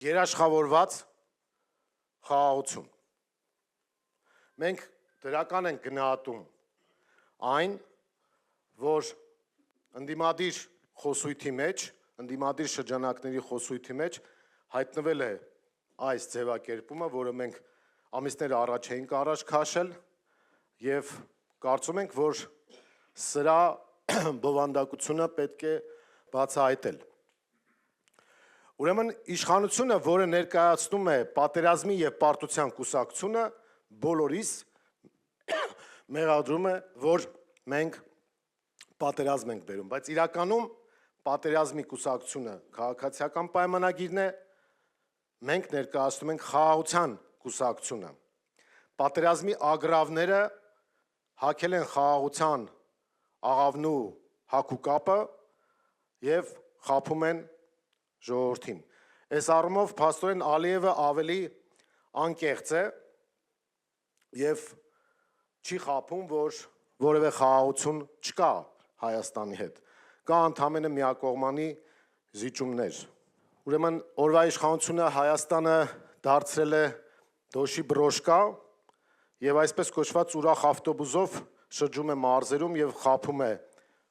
երաշխավորված խաղաղություն։ Մենք դրական ենք գնահատում այն, որ ընդդիմադիր խոսույթի մեջ, ընդդիմադիր շրջանակների խոսույթի մեջ հայտնվել է այս ձևակերպումը, որը մենք ամիսներ առաջ էինք առաջ քաշել եւ կարծում ենք, որ սրա բովանդակությունը պետք է բացահայտել։ Ուրեմն իշխանությունը, որը ներկայացնում է պատերազմի եւ պարտության կուսակցությունը, բոլորիս մեղադրում է, որ մենք պատերազմ ենք բերում, բայց իրականում պատերազմի կուսակցությունը քաղաքացիական պայմանագիրն է, մենք ներկայացնում ենք խաղաղության կուսակցությունը։ Պատերազմի ագրավները հակել են խաղաղության աղավնու հակուկապը եւ խաբում են ժողովրդին։ Այս առումով փաստորեն Ալիևը ավելի անկեղծ է եւ չի խաբում, որ որևէ խաղաղություն չկա Հայաստանի հետ։ Կա ընդամենը միակողմանի զիջումներ։ Ուրեմն օրվա իշխանությունը Հայաստանը դարձրել է դոշի բրոշկա եւ այսպես կոչված ուրախ ավտոբուսով շրջում է մարզերում եւ խաբում է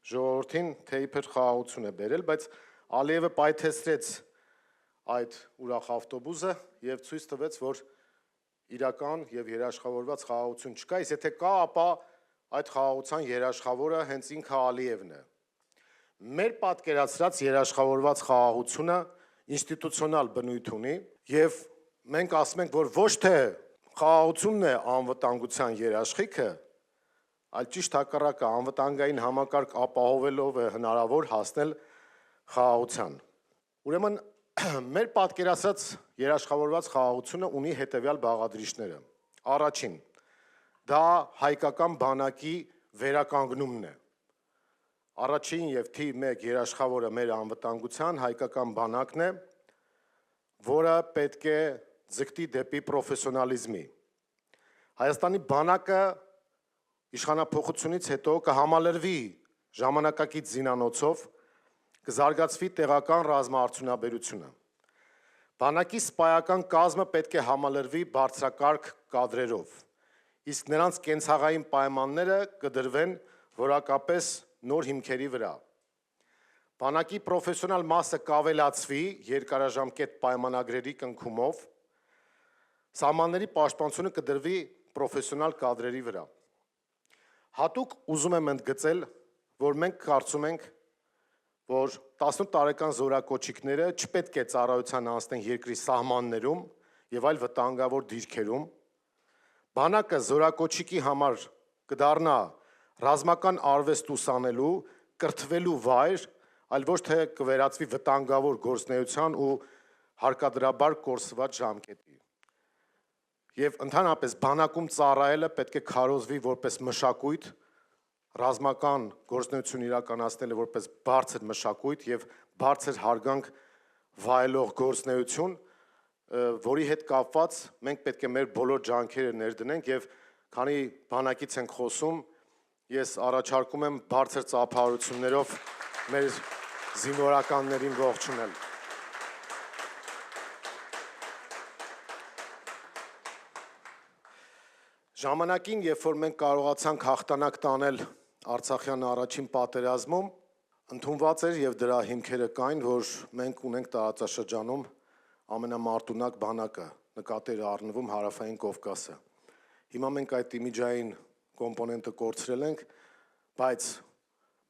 ժողովրդին, թե իբր խաղաղություն է բերել, բայց Ալիևը պայթեցրեց այդ ուրախ ավտոբուսը եւ ցույց տվեց, որ իրական եւ երաշխավորված խաղաղություն չկա, իսկ եթե կա, ապա այդ խաղաղության երաշխավորը հենց ինքը Ալիևն է։ Մեր պատկերացրած երաշխավորված խաղաղությունը ինստիտուցիոնալ բնույթ ունի եւ մենք ասում ենք, որ ոչ թե խաղաղությունն է անվտանգության երաշխիքը, այլ ճիշտ հակառակը, անվտանգային համակարգ ապահովելով է հնարավոր հասնել խաղաղության։ Ուրեմն մեր պատկերացած երաշխավորված խաղաղությունը ունի հետևյալ բաղադրիչները։ Առաջին, դա հայկական բանակի վերականգնումն է։ Առաջին եւ թիվ 1 երաշխավորը մեր անվտանգության հայկական բանակն է, որը պետք է ձգտի դեպի պրոֆեսիոնալիզմի։ Հայաստանի բանակը իշխանափոխությունից հետո կհամալրվի ժամանակակից զինանոցով, կզարգացվի տեղական ռազմաարդյունաբերությունը։ Բանակի սպայական կազմը պետք է համալրվի բարձրակարգ կադրերով, իսկ նրանց կենցաղային պայմանները կդրվեն որակապես նոր հիմքերի վրա։ Բանակի պրոֆեսիոնալ մասը կավելացվի երկարաժամկետ պայմանագրերի կնքումով, սահմանների պաշտպանությունը կդրվի պրոֆեսիոնալ կադրերի վրա։ Հատուկ ուզում եմ ընդգծել, որ մենք կարծում ենք, որ 18 տարեկան զորակոչիկները չպետք է ծառայության անցնեն երկրի սահմաններում եւ այլ վտանգավոր դիրքերում։ Բանակը զորակոչիկի համար կդառնա ռազմական արվեստ ուսանելու, կրթվելու վայր, այլ ոչ թե կվերածվի վտանգավոր գործունեության ու հարկադրաբար կորսված ժամկետի։ Եվ ընդհանրապես բանակում ծառայելը պետք է քարոզվի որպես մշակույթ, ռազմական գործունեություն իրականացնելը որպես բարձր մշակույթ եւ բարձր հարգանք վայելող գործունեություն, որի հետ կապված մենք պետք է մեր բոլոր ջանքերը ներդնենք եւ քանի բանակից ենք խոսում, ես առաջարկում եմ բարձր ծափահարություններով մեր զինվորականներին ողջունել։ Ժամանակին, երբ որ մենք կարողացանք հաղթանակ տանել Արցախյան առաջին պատերազմում, ընդունված էր եւ դրա հիմքերը կային, որ մենք ունենք տարածաշրջանում ամենամարտունակ բանակը, նկատի էր առնվում Հարավային Կովկասը։ Հիմա մենք այդ իմիջային կոմպոնենտը կորցրել ենք, բայց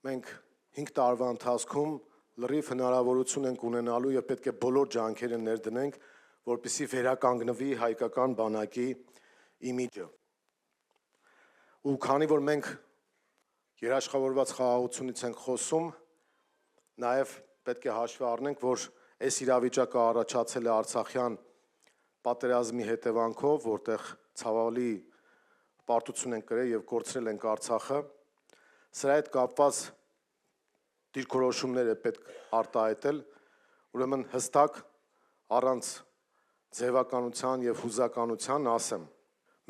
մենք 5 տարվա ընթացքում լրիվ հնարավորություն ենք ունենալու եւ պետք է բոլոր ջանքերը ներդնենք, որպեսզի վերականգնվի հայկական բանակի իմիջը։ Ու քանի որ մենք երաշխավորված խաղաղությունից ենք խոսում, նաև պետք է հաշվի առնենք, որ այս իրավիճակը առաջացել է Արցախյան պատերազմի հետևանքով, որտեղ ցավալի պարտություն ենք կրել եւ կորցրել ենք Արցախը, սրա հետ կապված դիրքորոշումներ է պետք արտահայտել, ուրեմն հստակ առանց ձևականության եւ հուզականության ասեմ։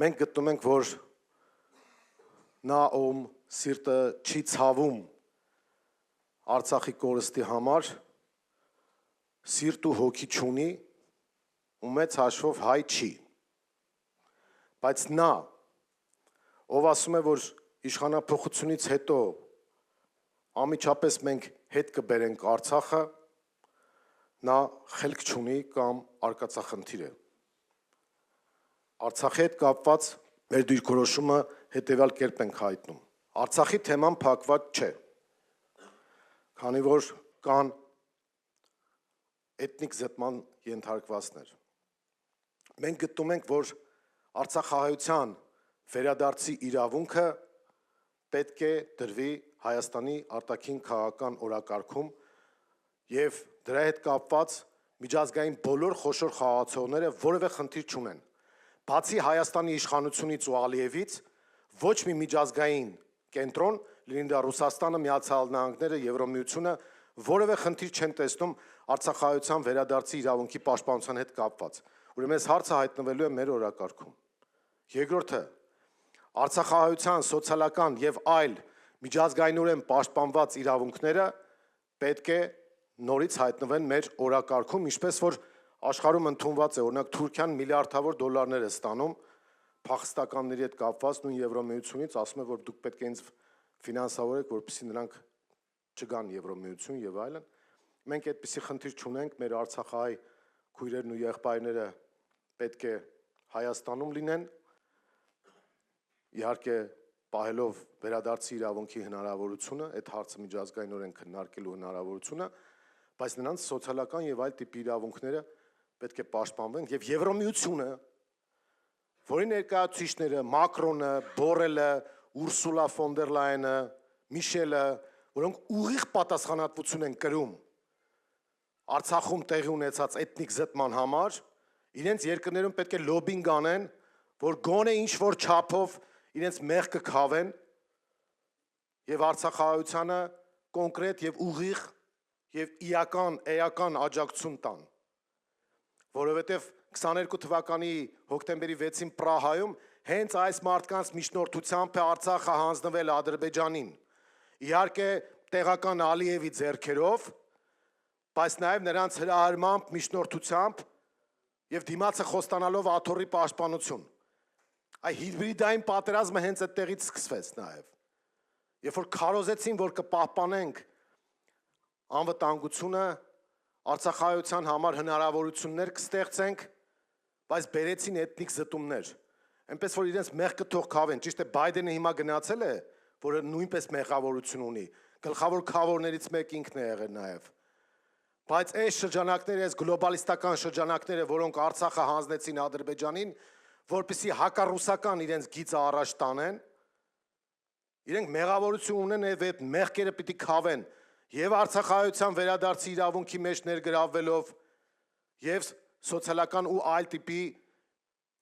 Մենք գտնում ենք, որ նա ում սիրտը չի ցավում Արցախի կորստի համար, սիրտ ու հոգի չունի ու մեծ հաշվով հայ չի։ Բայց նա, ով ասում է, որ իշխանափոխությունից հետո անմիջապես մենք հետ կբերենք Արցախը, նա խելք չունի կամ արկածախնդիր է։ Արցախի հետ կապված մեր դիրքորոշումը հետևյալ կերպ ենք հայտնում։ Արցախի թեման փակված չէ, քանի որ կան էթնիկ զտման ենթարկվածներ։ Մենք գտնում ենք, որ արցախահայության վերադարձի իրավունքը պետք է դրվի Հայաստանի արտաքին քաղաքական օրակարգում եւ դրա հետ կապված միջազգային բոլոր խոշոր խաղացողները որևէ խնդիր չունեն։ Բացի Հայաստանի իշխանությունից ու Ալիևից, ոչ մի միջազգային կենտրոն, լինի դա Ռուսաստանը, Միացյալ Նահանգները, Եվրոմիությունը, որևէ խնդիր չեն տեսնում արցախահայության վերադարձի իրավունքի պաշտպանության հետ կապված։ Ուրեմն այս հարցը հայտնվելու է մեր օրակարգում։ Երկրորդը, արցախահայության սոցիալական եւ այլ միջազգայինորեն պաշտպանված իրավունքները պետք է նորից հայտնվեն մեր օրակարգում, ինչպես որ աշխարհում ընդունված է, օրինակ Թուրքիան միլիարդավոր դոլարներ է ստանում փախստականների հետ կապված, նույն Եվրոմիությունից ասում է, որ դուք պետք է ինձ ֆինանսավորեք, որպեսզի նրանք չգան Եվրոմիություն եւ այլն։ Մենք այդպիսի խնդիր չունենք, մեր արցախահայ քույրերն ու եղբայրները պետք է Հայաստանում լինեն, իհարկե պահելով վերադարձի իրավունքի հնարավորությունը, այդ հարցը միջազգայինորեն քննարկելու հնարավորությունը, բայց նրանց սոցիալական եւ այլ տիպի իրավունքները պետք է պաշտպանվեն եւ Եվրոմիությունը, որի ներկայացուցիչները Մակրոնը, Բորելը, Ուրսուլա ֆոն դեր Լայենը, Միշելը, որոնք ուղիղ պատասխանատվություն են կրում Արցախում տեղի ունեցած էթնիկ զտման համար, իրենց երկրներում պետք է լոբինգ անեն, որ գոնե ինչ-որ չափով իրենց մեղքը քավեն եւ արցախահայությանը կոնկրետ եւ ուղիղ եւ էական աջակցություն տան, որովհետեւ 22 թվականի հոկտեմբերի 6-ին Պրահայում հենց այս մարդկանց միջնորդությամբ է Արցախը հանձնվել Ադրբեջանին, իհարկե տեղական Ալիևի ձեռքերով, բայց նաեւ նրանց հրահրմամբ, միջնորդությամբ եւ դիմացը խոստանալով աթոռի պաշտպանություն։ Այ հիբրիդային պատերազմը հենց այդտեղից սկսվեց նաեւ։ Երբ որ քարոզեցին, որ կպահպանենք անվտանգությունը, արցախահայության համար հնարավորություններ կստեղծենք, բայց բերեցին էթնիկ զտումներ։ Այնպես որ իրենց մեղքը թող քավեն, ճիշտ է Բայդենը հիմա գնացել է, որը նույնպես մեղավորություն ունի, գլխավոր քավորներից մեկ ինքն է եղել նաեւ։ Բայց այս շրջանակները, այս գլոբալիստական շրջանակները, որոնք Արցախը հանձնեցին Ադրբեջանին, որպեսզի հակառուսական իրենց գիծը առաջ տանեն, իրենք մեղավորություն ունեն եւ այդ մեղքերը պիտի քավեն եւ արցախահայության վերադարձի իրավունքի մեջ ներգրավվելով եւ սոցիալական ու այլ տիպի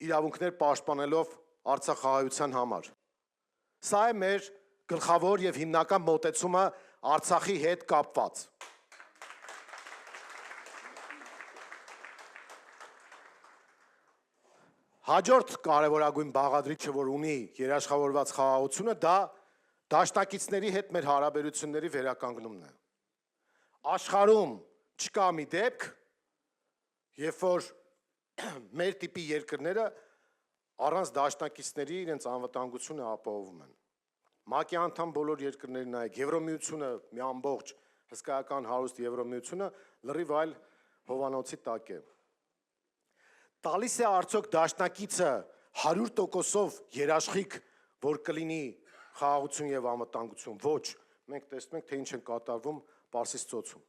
իրավունքներ պաշտպանելով արցախահայության համար։ Սա է մեր գլխավոր եւ հիմնական մոտեցումը Արցախի հետ կապված։ Հաջորդ կարևորագույն բաղադրիչը, որ ունի երաշխավորված խաղաղությունը, դա դաշնակիցների հետ մեր հարաբերությունների վերականգնումն է։ Աշխարհում չկա մի դեպք, երբ որ մեր տիպի երկրները առանց դաշնակիցների իրենց անվտանգությունը ապահովում են։ ՄԱԿ-ի անդամ բոլոր երկրներն նայեք, Եվրոմիությունը մի ամբողջ հսկայական հարուստ Եվրոմիությունը լրիվ այլ հովանոցի տակ է։ Տալիս է արդյոք դաշնակիցը 100%-ով երաշխիք, որ կլինի խաղաղություն եւ անվտանգություն։ Ոչ, մենք տեսնում ենք, թե ինչ են կատարվում Պարսից ծոցում։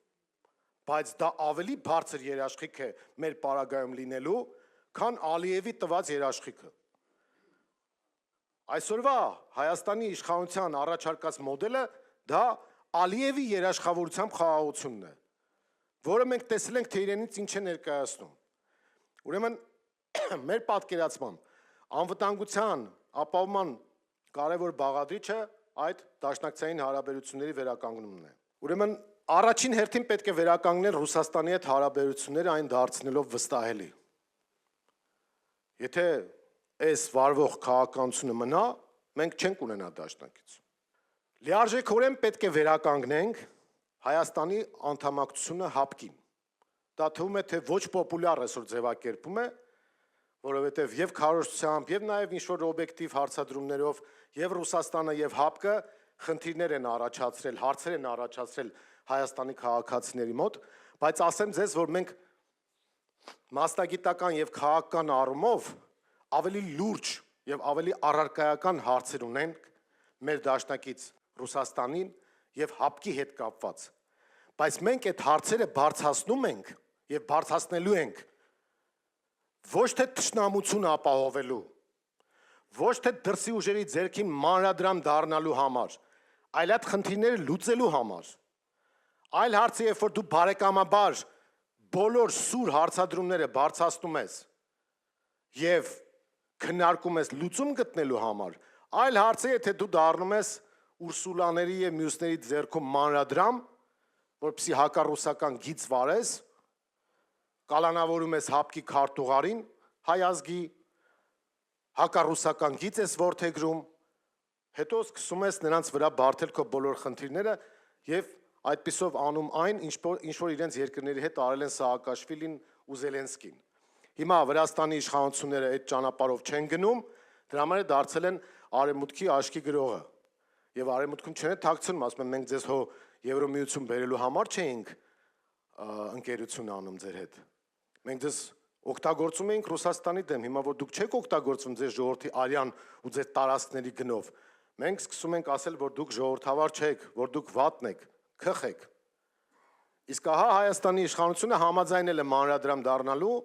Բայց դա ավելի բարձր երաշխիք է մեր պարագայում լինելու, քան Ալիևի տված երաշխիքը։ Այսօրվա Հայաստանի իշխանության առաջարկած մոդելը դա Ալիևի երաշխավորությամբ խաղաղությունն է, որը մենք տեսել ենք, թե իրենից ինչ է ներկայացնում։ Ուրեմն մեր պատկերացմամբ անվտանգության ապահովման կարևոր բաղադրիչը այդ դաշնակցային հարաբերությունների վերականգնումն է։ Ուրեմն առաջին հերթին պետք է վերականգնել Ռուսաստանի հետ հարաբերությունները, այն դարձնելով վստահելի։ Եթե այս վարվող քաղաքականությունը մնա, մենք չենք ունենա դաշնակից։ Լիարժեքորեն պետք է վերականգնենք Հայաստանի անդամակցությունը ՀԱՊԿ-ին։ դա թվում է, թե ոչ պոպուլյար այսօր ձևակերպում է, որովհետև եւ քարոզությամբ, եւ նաեւ ինչ-որ օբյեկտիվ հարցադրումներով, եւ Ռուսաստանը եւ ՀԱՊԿ-ը խնդիրներ են առաջացրել, հարցեր են առաջացրել Հայաստանի քաղաքացիների մոտ, բայց ասեմ ձեզ, որ մենք մասնագիտական եւ քաղաքական առումով ավելի լուրջ եւ ավելի առարկայական հարցեր ունենք մեր դաշնակից Ռուսաստանին եւ ՀԱՊԿ-ի հետ կապված, բայց մենք այդ հարցերը բարձրացնում ենք եւ բարձրացնելու ենք ոչ թե թշնամություն ապահովելու, ոչ թե դրսի ուժերի ձեռքին մանրադրամ դառնալու համար, այլ այդ խնդիրները լուծելու համար։ Այլ հարցը, երբ որ դու բարեկամաբար բոլոր սուր հարցադրումները բարձրացնում ես եւ քննարկում ես լուծում գտնելու համար, այլ հարցը, եթե դու դառնում ես Ուրսուլաների եւ մյուսների ձեռքում մանրադրամ, որպեսզի հակառուսական գիծ վարես, կալանավորում ես ՀԱՊԿ-ի քարտուղարին, հայ ազգի, հակառուսական գիծ ես որդեգրում, հետո սկսում ես նրանց վրա բարդել քո բոլոր խնդիրները եւ այդպիսով անում այն, ինչ որ իրենց երկրների հետ արել են Սաակաշվիլին ու Զելենսկին։ Հիմա Վրաստանի իշխանությունները այդ ճանապարհով չեն գնում, դրա համար դարձել են արևմուտքի աշկի գրողը։ Եվ արևմուտքում չեն թաքցնում, ասում են մենք ձեզ հո Եվրոմիություն բերելու համար չէինք ընկերություն անում ձեր հետ։ Մենք ձեզ օգտագործում էինք Ռուսաստանի դեմ, հիմա որ դուք չեք օգտագործում ձեր ժողովրդի արյան ու ձեր տարածքների գնով, մենք սկսում ենք ասել, որ դուք ժողովրդավար չեք, որ դուք վատն եք, քխեք։ Իսկ ահա Հայաստանի իշխանությունը համաձայնել է մանրադրամ դառնալու,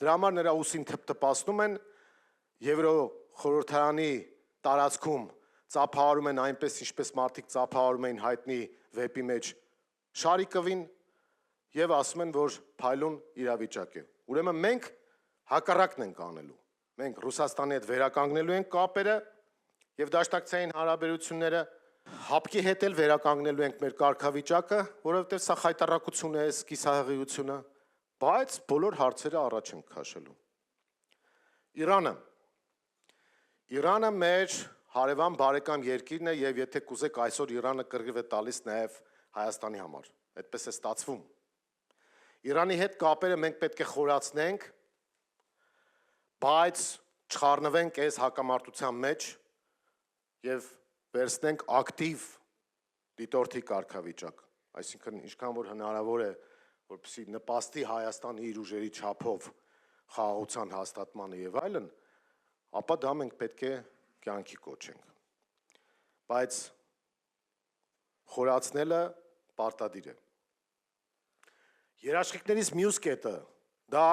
դրա համար նրա ուսին թպթպացնում են Եվրոխորհրդարանի տարածքում ծափահարում են այնպես, ինչպես մարդիկ ծափահարում էին հայտնի վեպի մեջ Շարիկովին եւ ասում են, որ փայլուն իրավիճակ է։ Ուրեմն մենք հակառակն ենք անելու։ Մենք Ռուսաստանի հետ վերականգնելու ենք կապերը եւ դաշնակցային հարաբերությունները, ՀԱՊԿ-ի հետ էլ վերականգնելու ենք մեր կարգավիճակը, որովհետեւ սա խայտառակություն է, սկիսահղիությունը, բայց բոլոր հարցերը առաջ ենք քաշելու։ Իրանը մեր հարևան բարեկամ երկիրն է եւ եթե կուզեք այսօր Իրանը կռիվ է տալիս նաեւ Հայաստանի համար։ Այդպես է ստացվում։ Իրանի հետ կապերը մենք պետք է խորացնենք, բայց չխառնվենք այս հակամարտության մեջ եւ վերցնենք ակտիվ դիտորդի կարգավիճակ, այսինքն ինչքան որ հնարավոր է, որպեսզի նպաստի Հայաստանի իր ուժերի չափով խաղաղության հաստատմանը եւ այլն, ապա դա մենք պետք է կյանքի կոչենք։ Բայց խորացնելը պարտադիր է։ Երաշխիքներից մյուս կետը դա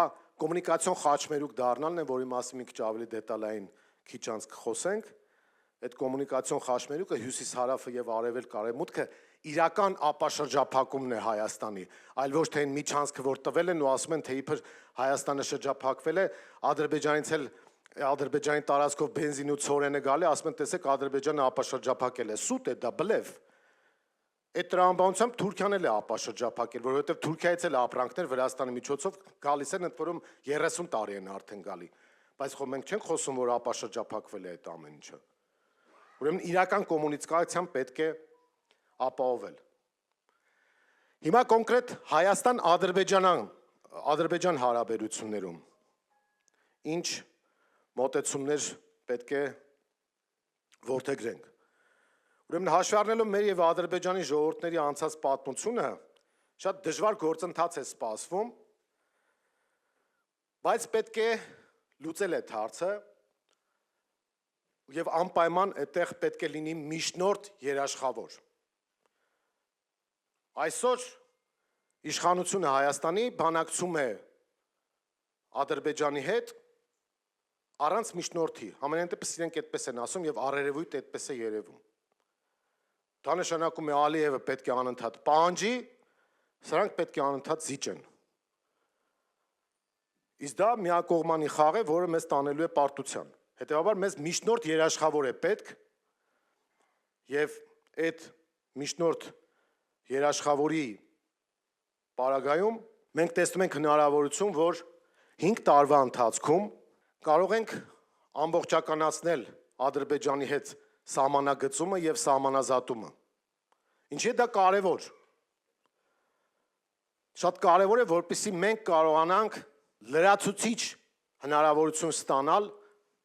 կոմունիկացիոն խաչմերուկ դառնալն է, որի մասին մի քիչ ավելի դետալային քիչ անց կխոսենք։ Այդ կոմունիկացիոն խաչմերուկը հյուսիս-հարավը եւ արևելք-արևմուտքը իրական ապաշրջափակումն է Հայաստանի, այլ ոչ թե այն միջանցքը, որ տվել են ու ասում են, թե իբր Հայաստանը շրջափակվել է, Ադրբեջանից էլ Ադրբեջանի տարածքով բենզին ու ցորենը գալի, ասում են, տեսեք, Ադրբեջանը ապաշրջափակել է, սուտ է դա, բլեֆ։ Այդ տրամաբանությամբ Թուրքիան էլ է ապաշրջափակել, որովհետև Թուրքիայից էլ ապրանքներ Վրաստանի միջոցով գալիս են, ընդ որում 30 տարի են արդեն գալի։ Բայց խո մենք չենք խոսում, որ ապաշրջափակվել է այդ ամեն ինչը։ Ուրեմն իրական կոմունիկացիան պետք է ապահովել։ Հիմա կոնկրետ Հայաստան-Ադրբեջան հարաբերություններում ինչ մոտեցումներ պետք է որդեգրենք։ Ուրեմն հաշվի առնելով մեր եւ Ադրբեջանի ժողովուրդների անցած պատմությունը, շատ դժվար գործընթաց է սպասվում, բայց պետք է լուծել այդ հարցը եւ անպայման այդտեղ պետք է լինի միջնորդ երաշխավոր։ Այսօր իշխանությունը Հայաստանի բանակցում է Ադրբեջանի հետ առանց միջնորդի, համենայն դեպս իրենք այդպես են ասում եւ առերևույթ այդպես է երևում։ Դա նշանակում է Ալիևը պետք է անընդհատ պահանջի, սրանք պետք է անընդհատ զիջեն։ Իսկ դա միակողմանի խաղ է, որը մեզ տանելու է պարտության։ Հետևաբար մեզ միջնորդ երաշխավոր է պետք եւ այդ միջնորդ երաշխավորի պարագայում մենք տեսնում ենք հնարավորություն, որ 5 տարվա ընթացքում կարող ենք ամբողջականացնել Ադրբեջանի հետ սահմանագծումը եւ սահմանազատումը։ Ինչի՞ է դա կարևոր։ շատ կարևոր է, որպեսզի մենք կարողանանք լրացուցիչ հնարավորություն ստանալ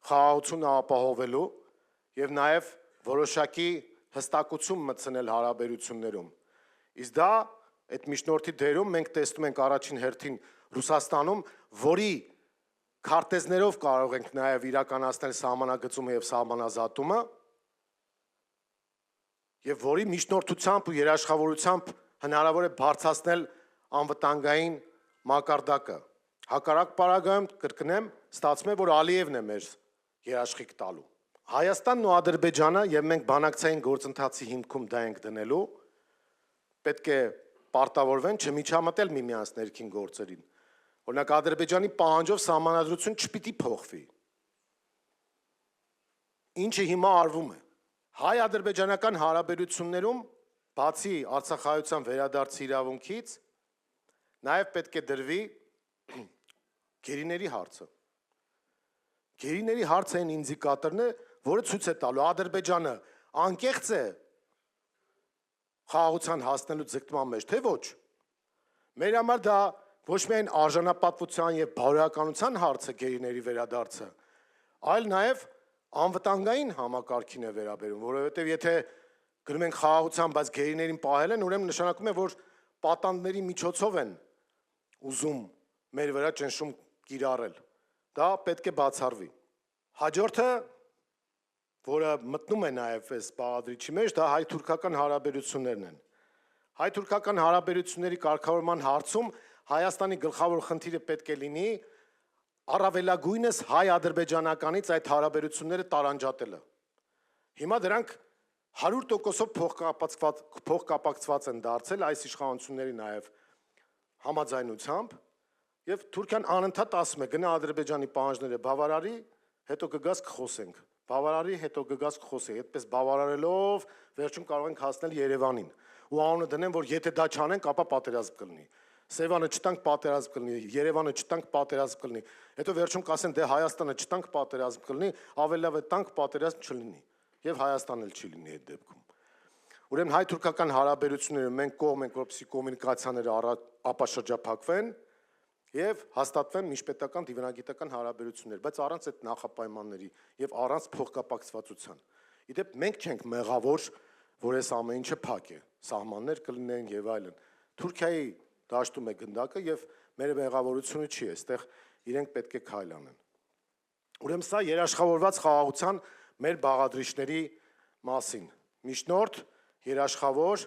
խաղաղությունը ապահովելու եւ նաեւ որոշակի հստակություն մտցնել հարաբերություններում։ Իսկ դա այդ միջնորդի դերում մենք տեսնում ենք առաջին հերթին Ռուսաստանում, որի քարտեզներով կարող ենք նաեւ իրականացնել սահմանագծումը եւ սահմանազատումը, եւ որի միջնորդությամբ ու երաշխավորությամբ հնարավոր է բարձրացնել անվտանգային մակարդակը։ Հակառակ պարագայում կրկնեմ, ստացվում է, որ Ալիևն է մեր երաշխիք տալու։ Հայաստանն ու Ադրբեջանը, եւ մենք բանակցային գործընթացի հիմքում դա ենք դնելու, պետք է պարտավորվեն չմիջամտել միմյանց ներքին գործերին։ Օրինակ Ադրբեջանի պահանջով սահմանադրություն չպիտի փոխվի։ Ինչը հիմա արվում է։ Հայ-ադրբեջանական հարաբերություններում, բացի Արցախայցյան վերադարձի իրավունքից, նաև պետք է դրվի գերիների հարցը։ Գերիների հարցը այն ինդիկատորն է, որը ցույց է տալու Ադրբեջանը անկեղծ է խաղաղության հասնելու ձգտման մեջ, թե ոչ։ Մեր համար դա ոչ միայն արժանապատվության եւ բարոյականության հարց է գերիների վերադարձը, այլ նաև անվտանգային համակարգին է վերաբերում, որովհետեւ եթե գրում ենք խաղաղության, բայց գերիներին պահել են, ուրեմն նշանակում է, որ պատանդների միջոցով են ուզում մեր վրա ճնշում կիրառել։ Դա պետք է բացառվի։ Հաջորդը, որը մտնում է նաև այս բաղադրիչի մեջ, դա հայ-թուրքական հարաբերություններն են։ Հայ-թուրքական հարաբերությունների կարգավորման հարցում Հայաստանի գլխավոր խնդիրը պետք է լինի առավելագույնս հայ-ադրբեջանականից այդ հարաբերությունները տարանջատելը։ Հիմա դրանք 100%-ով փոխկապակցված են դարձել այս իշխանությունների նաև համաձայնությամբ, եւ Թուրքիան անընդհատ ասում է գնա Ադրբեջանի պահանջները բավարարի, հետո կգաս կխոսենք։ Բավարարի, հետո կգաս կխոսենք։ Այդպես բավարարելով վերջում կարող ենք հասնել Երևանին։ Ու անունը դնեն, որ եթե դա չանենք, ապա պատերազմ կլինի։ Սևանը չտանք պատերազմ կլինի, Երևանը չտանք պատերազմ կլինի։ Հետո վերջում կասեն դե Հայաստանը չտանք պատերազմ կլինի, ավելի լավ է տանք պատերազմ չլինի։ Եվ Հայաստանն էլ չի լինի այդ դեպքում։ Ուրեմն հայ-թուրքական հարաբերությունները մենք կողմ ենք, որպեսզի կոմունիկացիաները ապաշրջափակվեն եւ հաստատվեն միջպետական դիվանագիտական հարաբերություններ, բայց առանց այդ նախապայմանների եւ առանց փոխկապակցվածության։ Իդեպ մենք չենք մեղավոր, որ այս ամեն ինչը փակ է, սահմաններ կլինեն եւ այլն։ Թուրքիայի դաշտում է գնդակը եւ մեր մեղավորությունը չի, այստեղ իրենք պետք է քայլ անեն։ Ուրեմն սա երաշխավորված խաղաղության մեր բաղադրիչների մասին։ Միջնորդ, երաշխավոր,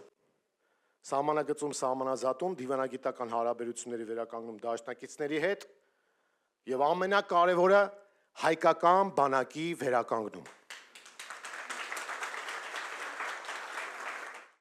սահմանագծում սահմանազատում, դիվանագիտական հարաբերությունների վերականգնում դաշնակիցների հետ եւ ամենակարևորը հայկական բանակի վերականգնում։